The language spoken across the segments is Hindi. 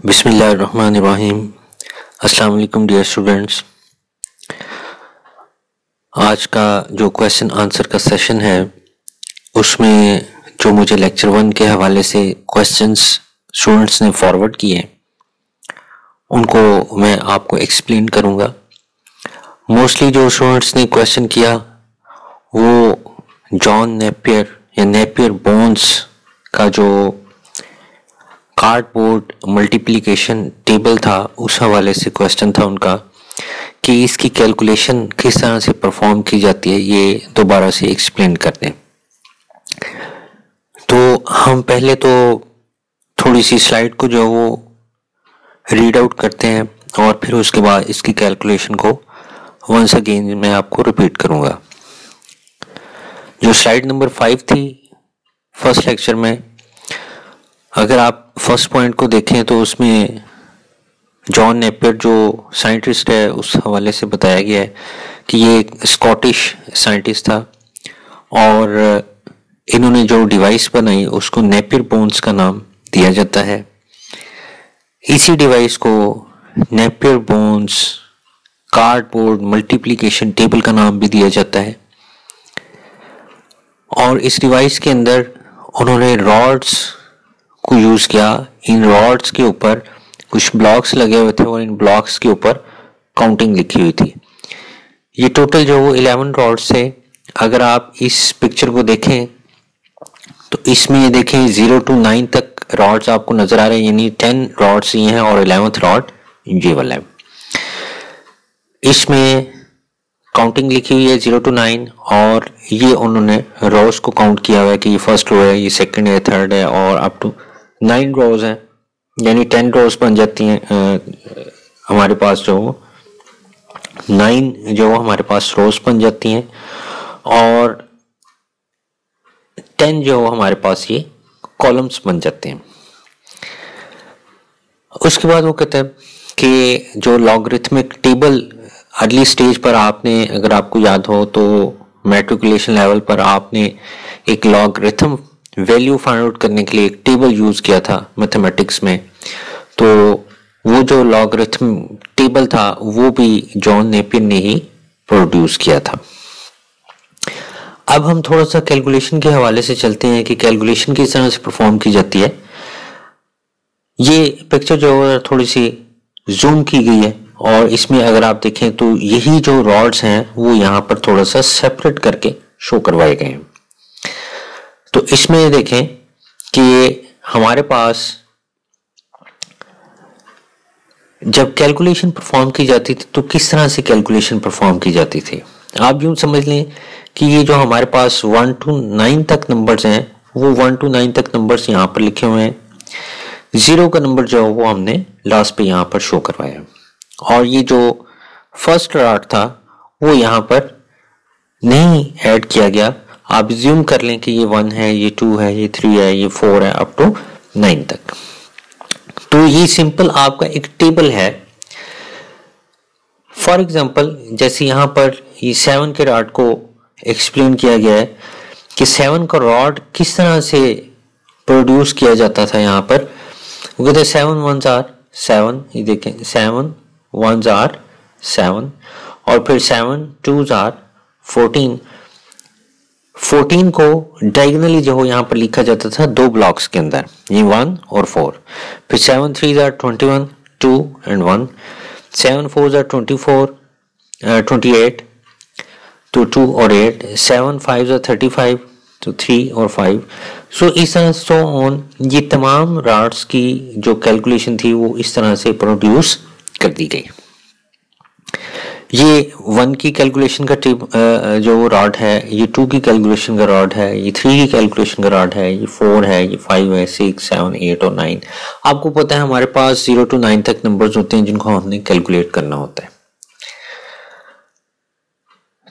बिस्मिल्लाहिर्रहमानिर्रहीम। अस्सलाम वालेकुम डियर स्टूडेंट्स। आज का जो क्वेश्चन आंसर का सेशन है उसमें जो मुझे लेक्चर 1 के हवाले से क्वेश्चंस स्टूडेंट्स ने फॉरवर्ड किए उनको मैं आपको एक्सप्लेन करूंगा। मोस्टली जो स्टूडेंट्स ने क्वेश्चन किया वो जॉन नेपियर या नेपियर बोन्स का जो कार्डबोर्ड मल्टीप्लिकेशन टेबल था उस हवाले से क्वेश्चन था उनका कि इसकी कैलकुलेशन किस तरह से परफॉर्म की जाती है, ये दोबारा से एक्सप्लेन कर दें। तो हम पहले तो थोड़ी सी स्लाइड को जो वो रीड आउट करते हैं और फिर उसके बाद इसकी कैलकुलेशन को वंस अगेन मैं आपको रिपीट करूंगा। जो स्लाइड नंबर 5 थी फर्स्ट लेक्चर में, अगर आप फर्स्ट पॉइंट को देखें तो उसमें जॉन नेपियर जो साइंटिस्ट है उस हवाले से बताया गया है कि ये एक स्कॉटिश साइंटिस्ट था और इन्होंने जो डिवाइस बनाई उसको नेपियर बोन्स का नाम दिया जाता है। इसी डिवाइस को Napier bones cardboard multiplication table का नाम भी दिया जाता है। और इस डिवाइस के अंदर उन्होंने रॉड्स को यूज किया। इन रॉड्स के ऊपर कुछ ब्लॉक्स लगे हुए थे और इन ब्लॉक्स के ऊपर काउंटिंग लिखी हुई थी। ये टोटल जो 11 रॉड्स थे। अगर आप इस पिक्चर को देखें तो इसमें ये देखें 0 to 9 तक रॉड्स आपको नजर आ रहे हैं, यानी 10 रॉड्स ये हैं और 11th रॉड ये वाला है। इसमें काउंटिंग लिखी हुई है 0 to 9 और ये उन्होंने रोज को काउंट किया हुआ है कि ये फर्स्ट रो है, ये सेकंड है, थर्ड है और अप टू 9 रोज हैं, यानी 10 रोज बन जाती हैं हमारे पास जो 9 जो हमारे पास रोज बन जाती हैं और 10 जो हमारे पास ये कॉलम्स बन जाते हैं। उसके बाद वो कहते हैं कि जो लॉगरिथमिक टेबल अर्ली स्टेज पर आपने, अगर आपको याद हो तो मैट्रिकुलेशन लेवल पर आपने एक लॉगरिथम वैल्यू फाइंड आउट करने के लिए एक टेबल यूज किया था मैथमेटिक्स में। तो वो जो लॉगरिथम टेबल था वो भी जॉन नेपियर ने ही प्रोड्यूस किया था। अब हम थोड़ा सा कैलकुलेशन के हवाले से चलते हैं कि कैलकुलेशन किस तरह से परफॉर्म की जाती है। ये पिक्चर जो है थोड़ी सी जूम की गई है और इसमें अगर आप देखें तो यही जो रॉड्स हैं वो यहाँ पर थोड़ा सा सेपरेट करके शो करवाए गए हैं। तो इसमें देखें कि हमारे पास जब कैलकुलेशन परफॉर्म की जाती थी तो किस तरह से कैलकुलेशन परफॉर्म की जाती थी। आप यूं समझ लें कि ये जो हमारे पास 1 to 9 तक नंबर्स हैं वो 1 to 9 तक नंबर्स यहाँ पर लिखे हुए हैं। 0 का नंबर जो है वो हमने लास्ट पे यहाँ पर शो करवाया और ये जो फर्स्ट रॉड था वो यहाँ पर नहीं ऐड किया गया। आप ज्यूम कर लें कि ये 1 है, ये 2 है, ये 3 है, ये 4 है अप टू 9 तक। तो ये सिंपल आपका एक टेबल है। फॉर एग्जांपल जैसे यहाँ पर ये 7 के रॉड को एक्सप्लेन किया गया है कि 7 का रॉड किस तरह से प्रोड्यूस किया जाता था। यहाँ पर वो कहते हैं 7 1s are 7, ये देखें 7 1s are 7 और फिर 7 2s are 14। 14 को डायगोनली जो यहाँ पर लिखा जाता था दो ब्लॉक्स के अंदर, ये 1 और 4। फिर 7 3s are 21, 2 and 1। 7 4s are 24, 28 तो 2 और 8। 7 5s are 35 तो 3 और 5। सो इस तरह सो ऑन ये तमाम रॉड्स की जो कैलकुलेशन थी वो इस तरह से प्रोड्यूस कर दी गई। ये 1 की कैलकुलेशन का जो रॉड है, ये 2 की कैलकुलेशन का रॉड है, ये 3 की कैलकुलेशन का रॉड है, ये 4 है, ये 5 है, 6 7 8 और 9। आपको पता है हमारे पास 0 to 9 तक नंबर्स होते हैं जिनको हमने कैलकुलेट करना होता है।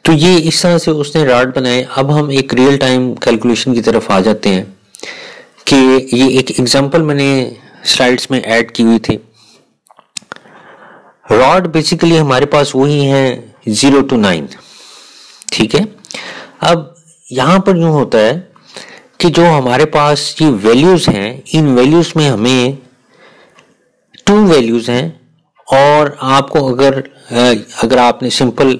तो ये इस तरह से उसने रॉड बनाए। अब हम एक रियल टाइम कैलकुलेशन की तरफ आ जाते हैं कि ये एक एग्जांपल मैंने स्लाइड्स में ऐड की हुई थी। रॉड बेसिकली हमारे पास वही है 0 to 9, ठीक है। अब यहां पर यूं होता है कि जो हमारे पास ये वैल्यूज हैं इन वैल्यूज में हमें टू वैल्यूज हैं और आपको अगर आपने सिंपल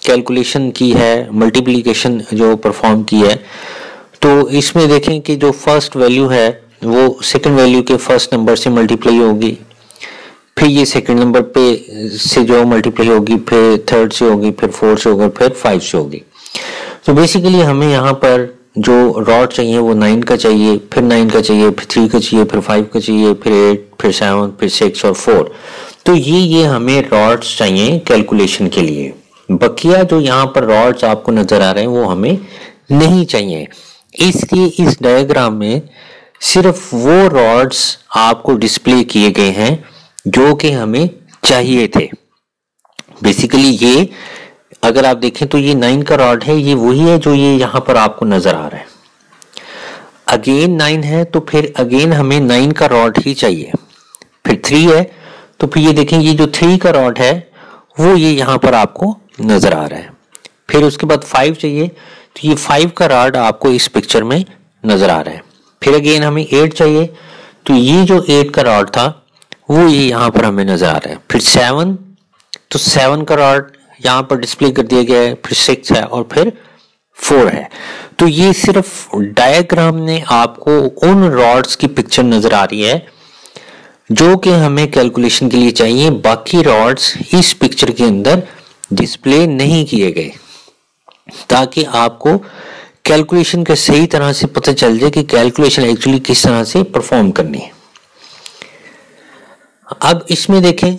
कैलकुलेशन की है, मल्टीप्लिकेशन जो परफॉर्म की है, तो इसमें देखें कि जो फर्स्ट वैल्यू है वो सेकंड वैल्यू के फर्स्ट नंबर से मल्टीप्लाई होगी, फिर ये सेकंड नंबर पे से जो मल्टीप्लाई होगी, फिर थर्ड से होगी, फिर फोर्थ से होगी, फिर 5 से होगी। तो बेसिकली हमें यहाँ पर जो रॉड चाहिए वो 9 का चाहिए, फिर 9 का चाहिए, फिर 3 का चाहिए, फिर 5 का चाहिए, फिर 8, फिर 7, फिर 6 और 4। तो ये हमें रॉड्स चाहिए कैलकुलेशन के लिए। बकिया जो यहाँ पर रॉड्स आपको नजर आ रहे हैं वो हमें नहीं चाहिए, इसलिए इस डायग्राम में सिर्फ वो रॉड्स आपको डिस्प्ले किए गए हैं जो कि हमें चाहिए थे। बेसिकली ये अगर आप देखें तो ये 9 का रॉड है, ये वही है जो ये यहाँ पर आपको नजर आ रहा है। अगेन 9 है तो फिर अगेन हमें 9 का रॉड ही चाहिए। फिर 3 है तो फिर ये देखें ये जो 3 का रॉड है वो ये यहाँ पर आपको नजर आ रहा है। फिर उसके बाद 5 चाहिए तो ये 5 का रॉड आपको इस पिक्चर में नजर आ रहा है। फिर अगेन हमें 8 चाहिए तो ये जो 8 का रॉड था वो ये यहाँ पर हमें नजर आ रहा है। फिर 7 तो 7 का रॉड यहाँ पर डिस्प्ले कर दिया गया है, फिर 6 है और फिर 4 है। तो ये सिर्फ डायग्राम में आपको उन रॉड्स की पिक्चर नजर आ रही है जो कि हमें कैलकुलेशन के लिए चाहिए, बाकी रॉड्स इस पिक्चर के अंदर डिस्प्ले नहीं किए गए, ताकि आपको कैलकुलेशन के सही तरह से पता चल जाए कि कैलकुलेशन एक्चुअली किस तरह से परफॉर्म करनी है। अब इसमें देखें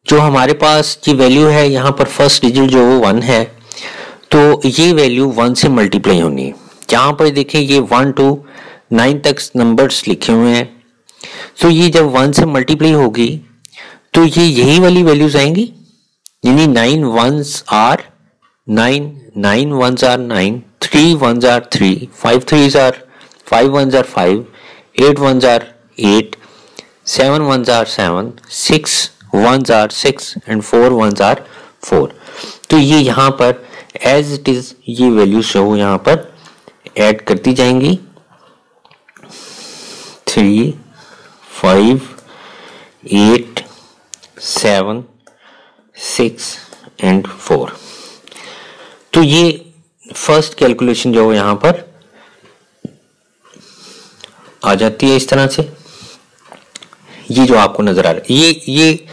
जो हमारे पास की वैल्यू है यहाँ पर फर्स्ट डिजिट जो वो 1 है, तो ये वैल्यू 1 से मल्टीप्लाई होनी है। यहाँ पर देखें ये 1 to 9 तक नंबर्स लिखे हुए हैं, तो ये जब 1 से मल्टीप्लाई होगी तो ये यही वाली वैल्यूज आएंगी, यानी 9 1s are 9, 9 1s are 9, 3 1s are 3, 5 3s are 5 1s are 5, 8 1s are 8, 7 1s are 7, 6 1s are 6 and 4 1s are 4। तो ये यहाँ पर एज इट इज ये वैल्यूज जो यहाँ पर ऐड करती जाएंगी, 3 5 8 7 6 एंड 4। तो ये फर्स्ट कैलकुलेशन जो यहाँ पर आ जाती है इस तरह से। ये जो आपको नजर आ रहा है ये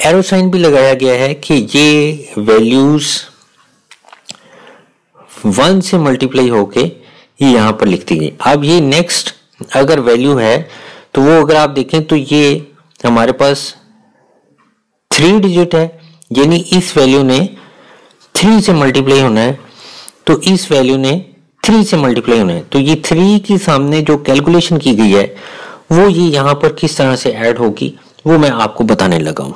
एरो साइन भी लगाया गया है कि ये वैल्यूज 1 से मल्टीप्लाई होके ये यहाँ पर लिख दी गई। अब ये नेक्स्ट अगर वैल्यू है तो वो अगर आप देखें तो ये हमारे पास 3 डिजिट है, यानी इस वैल्यू ने 3 से मल्टीप्लाई होना है, तो इस वैल्यू ने 3 से मल्टीप्लाई होना है। तो ये 3 के सामने जो कैलकुलेशन की गई है वो ये यहाँ पर किस तरह से ऐड होगी वो मैं आपको बताने लगा हूं।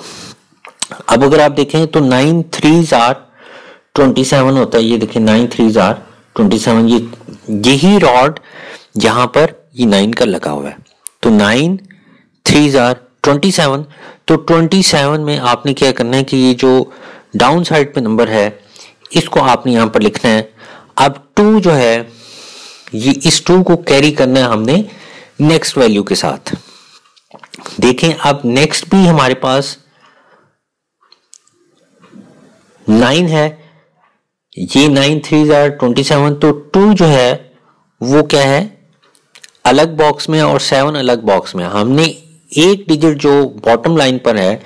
अब अगर आप देखें तो 9 3s आर 27 होता है, ये देखें 9 3s आर 27, यही रॉड यहाँ पर ये 9 का लगा हुआ है। तो 9 3s आर 27, तो 27 में आपने क्या करना है कि ये जो डाउन साइड पे नंबर है इसको आपने यहाँ पर लिखना है। अब 2 जो है ये इस 2 को कैरी करना है हमने नेक्स्ट वैल्यू के साथ। देखें अब नेक्स्ट भी हमारे पास 9 है, ये 9 3s आर 27, तो 2 जो है वो क्या है अलग बॉक्स में और 7 अलग बॉक्स में। हमने एक डिजिट जो बॉटम लाइन पर है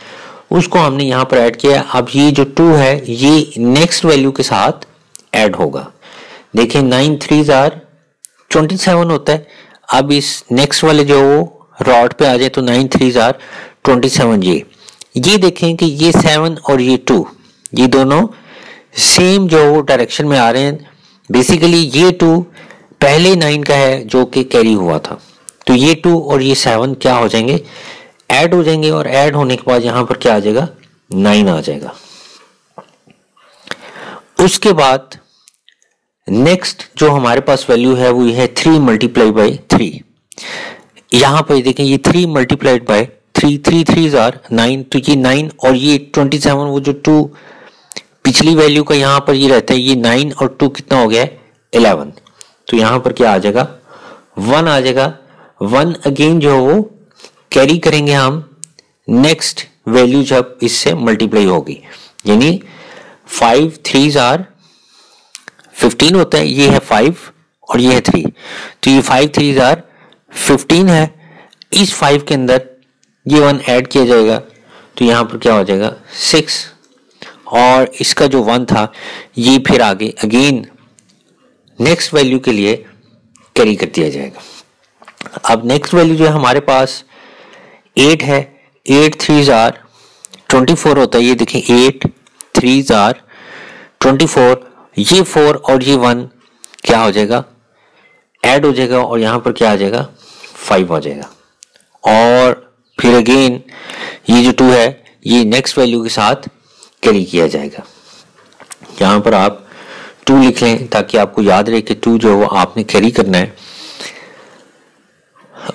उसको हमने यहाँ पर ऐड किया। अब ये जो 2 है ये नेक्स्ट वैल्यू के साथ ऐड होगा। देखिए 9 3s आर 27 होता है। अब इस नेक्स्ट वाले जो रॉड पे आ जाए तो 9 3s आर 27, ये देखें कि ये 7 और ये 2 ये दोनों सेम जो डायरेक्शन में आ रहे हैं। बेसिकली ये 2 पहले 9 का है जो कि कैरी हुआ था, तो ये 2 और ये 7 क्या हो जाएंगे ऐड हो जाएंगे, और ऐड होने के बाद यहां पर क्या आ जाएगा 9 आ जाएगा। उसके बाद नेक्स्ट जो हमारे पास वैल्यू है वो है 3 मल्टीप्लाई बाई 3। यहां पर देखें ये 3 मल्टीप्लाइड बाई 3, 3 3s आर 9, तो ये 9 और ये 27, वो जो 2 पिछली वैल्यू का यहाँ पर ये रहता है, ये 9 और 2 कितना हो गया 11। तो यहाँ पर क्या आ जाएगा 1 आ जाएगा। 1 अगेन जो वो कैरी करेंगे हम नेक्स्ट वैल्यू जब इससे मल्टीप्लाई होगी, यानी 5 3s आर 15 होता है, ये है 5 और ये है 3, तो ये 5 3s आर 15 है। इस 5 के अंदर ये 1 ऐड किया जाएगा तो यहाँ पर क्या हो जाएगा 6, और इसका जो 1 था ये फिर आगे अगेन नेक्स्ट वैल्यू के लिए कैरी कर दिया जाएगा। अब नेक्स्ट वैल्यू जो है हमारे पास 8 है, 8 3s आर 24 होता है, ये देखें 8 3s आर 24, ये 4 और ये 1 क्या हो जाएगा ऐड हो जाएगा और यहाँ पर क्या आ जाएगा 5 हो जाएगा, और फिर अगेन ये जो 2 है ये नेक्स्ट वैल्यू के साथ कैरी किया जाएगा। यहाँ पर आप 2 लिख लें ताकि आपको याद रहे कि 2 जो है वो आपने कैरी करना है।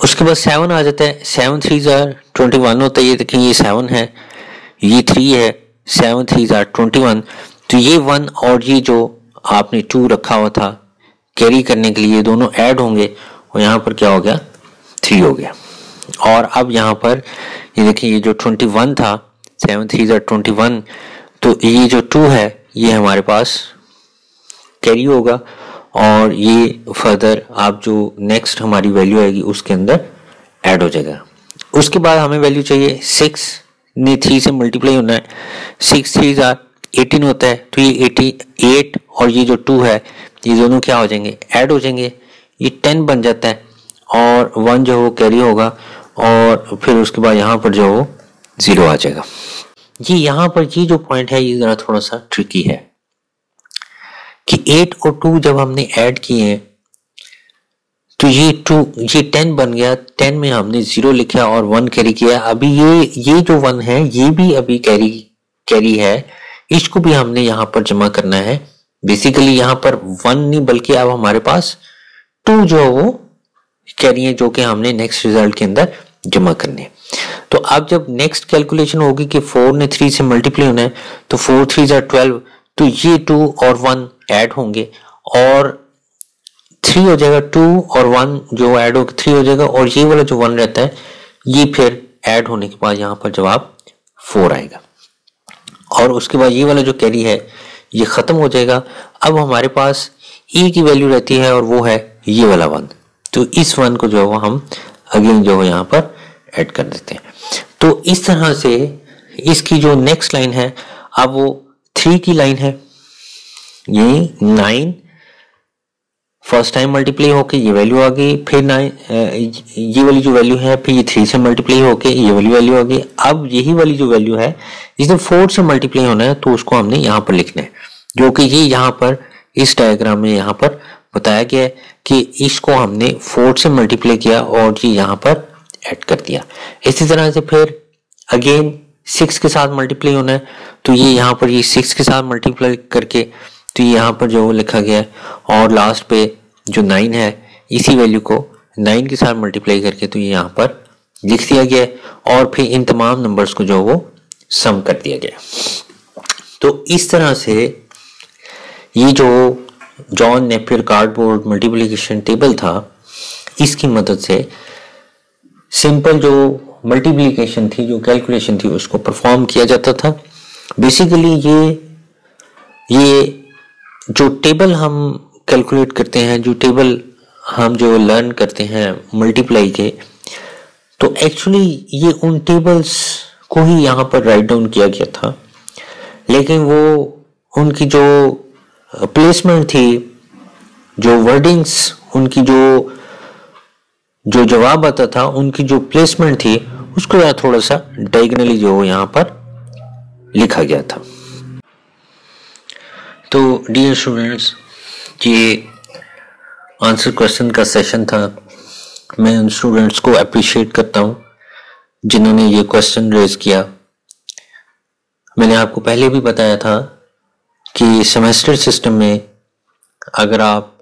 उसके बाद 7 आ जाता है, 7 3s आर 21 होता है, ये देखें ये 7 है, ये 3 है, 7 3s आर 21, तो ये 1 और ये जो आपने 2 रखा हुआ था कैरी करने के लिए दोनों ऐड होंगे और यहाँ पर क्या हो गया 3 हो गया। और अब यहाँ पर ये देखिए ये जो 21 था 7 3s आर 21, तो ये जो 2 है ये हमारे पास कैरी होगा और ये फर्दर आप जो नेक्स्ट हमारी वैल्यू आएगी उसके अंदर ऐड हो जाएगा। उसके बाद हमें वैल्यू चाहिए 6 ने 3 से मल्टीप्लाई होना है, 6 3s आर 18 होता है, तो ये 88 और ये जो 2 है ये दोनों क्या हो जाएंगे ऐड हो जाएंगे, ये 10 बन जाता है और 1 जो वो कैरी होगा और फिर उसके बाद यहाँ पर जो 0 आ जाएगा। ये यहाँ पर ये जो पॉइंट है ये जरा थोड़ा सा ट्रिकी है कि 8 और 2 जब हमने ऐड किए हैं तो ये 10 बन गया, 10 में हमने 0 लिखा और 1 कैरी किया। अभी ये जो 1 है ये भी अभी कैरी है, इसको भी हमने यहाँ पर जमा करना है। बेसिकली यहाँ पर 1 नहीं बल्कि अब हमारे पास 2 जो है वो कैरी है जो कि हमने नेक्स्ट रिजल्ट के अंदर जमा करने हैं। तो अब जब नेक्स्ट कैलकुलेशन होगी कि 4 ने 3 से मल्टीप्लाई होना है तो 4 3s आर 12, तो ये 2 और 1 ऐड होंगे और 3 हो जाएगा, 2 और 1 जो ऐड होगा 3 हो जाएगा और ये वाला जो 1 रहता है ये फिर ऐड होने के बाद यहाँ पर जवाब 4 आएगा और उसके बाद ये वाला जो कैरी है ये खत्म हो जाएगा। अब हमारे पास e की वैल्यू रहती है और वो है ये वाला 1, तो इस 1 को जो है हम अगेन जो है यहाँ पर ऐड कर देते हैं। तो इस तरह से इसकी जो नेक्स्ट लाइन है अब वो 3 की लाइन है, ये 9 फर्स्ट टाइम मल्टीप्लाई होके ये वैल्यू आ गई, फिर 9 ये वाली जो वैल्यू है फिर ये 3 से मल्टीप्लाई होके ये वाली वैल्यू आ गई। अब यही वाली जो वैल्यू है जिसे 4 से मल्टीप्लाई होना है तो उसको हमने यहाँ पर लिखना है, जो कि ये यहाँ पर इस डायग्राम में यहाँ पर बताया गया है कि इसको हमने 4 से मल्टीप्लाई किया और ये यहाँ पर ऐड कर दिया। इसी तरह से फिर अगेन 6 के साथ मल्टीप्लाई होना है तो ये यहाँ पर ये 6 के साथ मल्टीप्लाई करके तो ये यहाँ पर जो लिखा गया है और लास्ट पे जो 9 है इसी वैल्यू को 9 के साथ मल्टीप्लाई करके तो ये यहाँ पर लिख दिया गया है और फिर इन तमाम नंबर्स को जो वो सम कर दिया गया। तो इस तरह से ये जो John Napier cardboard multiplication table था इसकी मदद से सिंपल जो मल्टीप्लिकेशन थी जो कैलकुलेशन थी उसको परफॉर्म किया जाता था। बेसिकली ये जो टेबल हम कैलकुलेट करते हैं, जो टेबल हम जो लर्न करते हैं मल्टीप्लाई के, तो एक्चुअली ये उन टेबल्स को ही यहाँ पर राइट डाउन किया गया था, लेकिन वो उनकी जो प्लेसमेंट थी, जो वर्डिंग्स उनकी जो जवाब आता था उनकी जो प्लेसमेंट थी उसको थोड़ा सा डायगोनली जो यहाँ पर लिखा गया था। तो डियर स्टूडेंट्स, ये आंसर क्वेश्चन का सेशन था। मैं उन स्टूडेंट्स को अप्रिशिएट करता हूँ जिन्होंने ये क्वेश्चन रेज किया। मैंने आपको पहले भी बताया था कि सेमेस्टर सिस्टम में अगर आप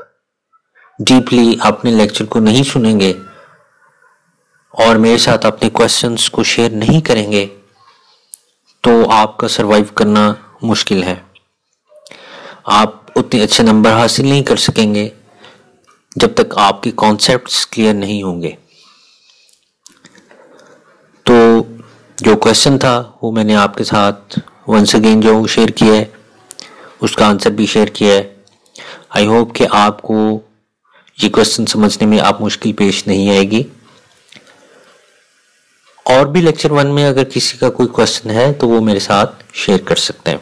डीपली अपने लेक्चर को नहीं सुनेंगे और मेरे साथ अपने क्वेश्चंस को शेयर नहीं करेंगे तो आपका सरवाइव करना मुश्किल है। आप उतने अच्छे नंबर हासिल नहीं कर सकेंगे जब तक आपके कॉन्सेप्ट्स क्लियर नहीं होंगे। तो जो क्वेश्चन था वो मैंने आपके साथ वंस अगेन जो शेयर किया है, उसका आंसर भी शेयर किया है। आई होप कि आपको ये क्वेश्चन समझने में आप मुश्किल पेश नहीं आएगी। और भी लेक्चर 1 में अगर किसी का कोई क्वेश्चन है तो वो मेरे साथ शेयर कर सकते हैं।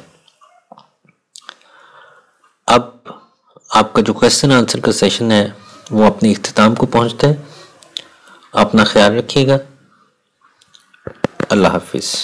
अब आपका जो क्वेश्चन आंसर का सेशन है वो अपने इख्तिताम को पहुंचता है। अपना ख्याल रखिएगा। अल्लाह हाफिज़।